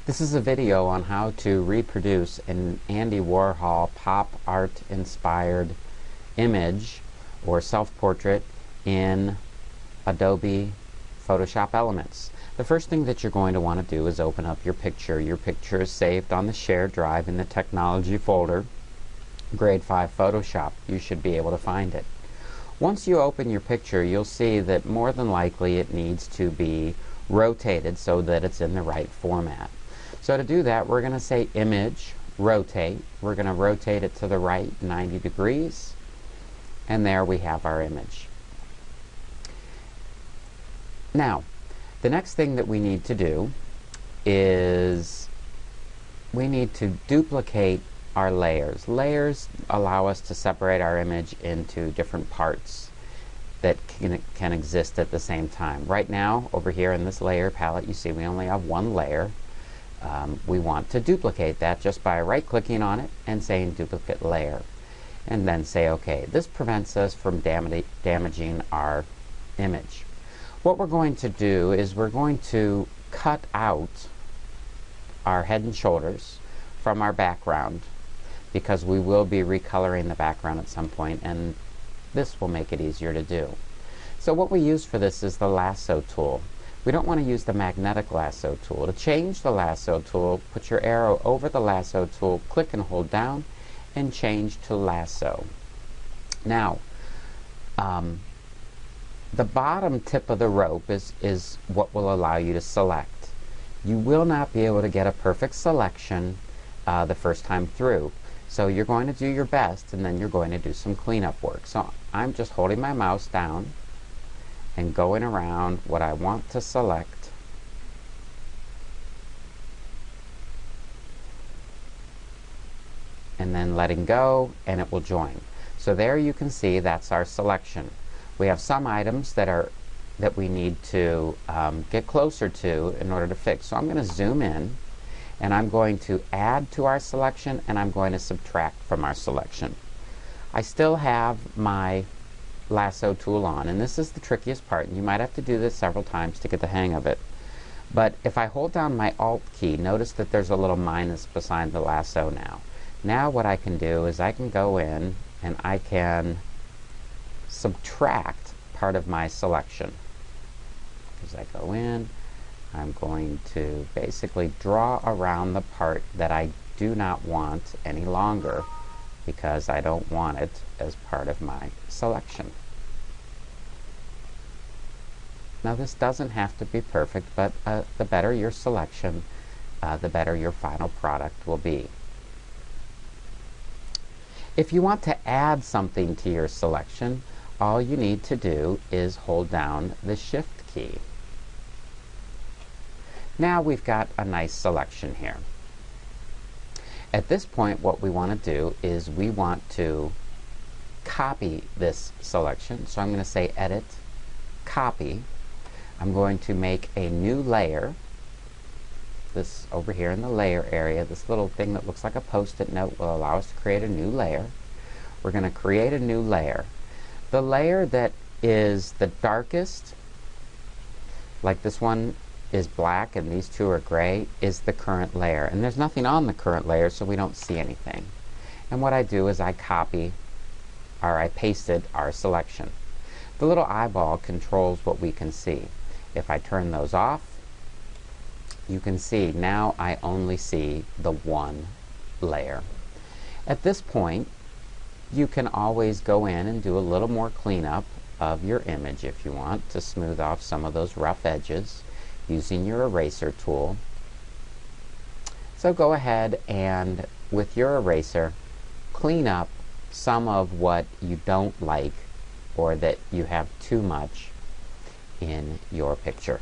This is a video on how to reproduce an Andy Warhol pop art inspired image or self-portrait in Adobe Photoshop Elements. The first thing that you're going to want to do is open up your picture. Your picture is saved on the shared drive in the Technology folder, Grade 5 Photoshop. You should be able to find it. Once you open your picture, you'll see that more than likely it needs to be rotated so that it's in the right format. So to do that, we're going to say Image, Rotate. We're going to rotate it to the right 90 degrees, and there we have our image. Now, the next thing that we need to do is we need to duplicate our layers. Layers allow us to separate our image into different parts that can exist at the same time. Right now, over here in this layer palette, you see we only have one layer. We want to duplicate that just by right-clicking on it and saying Duplicate Layer, and then say OK. This prevents us from damaging our image. What we're going to do is we're going to cut out our head and shoulders from our background, because we will be recoloring the background at some point, and this will make it easier to do. So what we use for this is the lasso tool. We don't want to use the magnetic lasso tool. To change the lasso tool, put your arrow over the lasso tool, click and hold down, and change to lasso. Now, the bottom tip of the rope is what will allow you to select. You will not be able to get a perfect selection the first time through. So you're going to do your best, and then you're going to do some cleanup work. So I'm just holding my mouse down and going around what I want to select, and then letting go, and it will join. So there you can see that's our selection. We have some items that we need to get closer to in order to fix. So I'm going to zoom in, and I'm going to add to our selection, and I'm going to subtract from our selection. I still have my lasso tool on, and this is the trickiest part, and you might have to do this several times to get the hang of it. But if I hold down my Alt key, notice that there's a little minus beside the lasso now. Now what I can do is I can go in and I can subtract part of my selection. As I go in, I'm going to basically draw around the part that I do not want any longer, because I don't want it as part of my selection. Now this doesn't have to be perfect, but the better your selection, the better your final product will be. If you want to add something to your selection, all you need to do is hold down the Shift key. Now we've got a nice selection here. At this point, what we want to do is we want to copy this selection. So I'm going to say Edit, Copy. I'm going to make a new layer. This over here in the layer area, this little thing that looks like a Post-it note will allow us to create a new layer. We're going to create a new layer. The layer that is the darkest, like this one is black and these two are gray, is the current layer. And there's nothing on the current layer, so we don't see anything. And what I do is I copy, or I pasted our selection. The little eyeball controls what we can see. If I turn those off, you can see now I only see the one layer. At this point, you can always go in and do a little more cleanup of your image if you want to smooth off some of those rough edges using your eraser tool. So go ahead and with your eraser clean up some of what you don't like or that you have too much in your picture.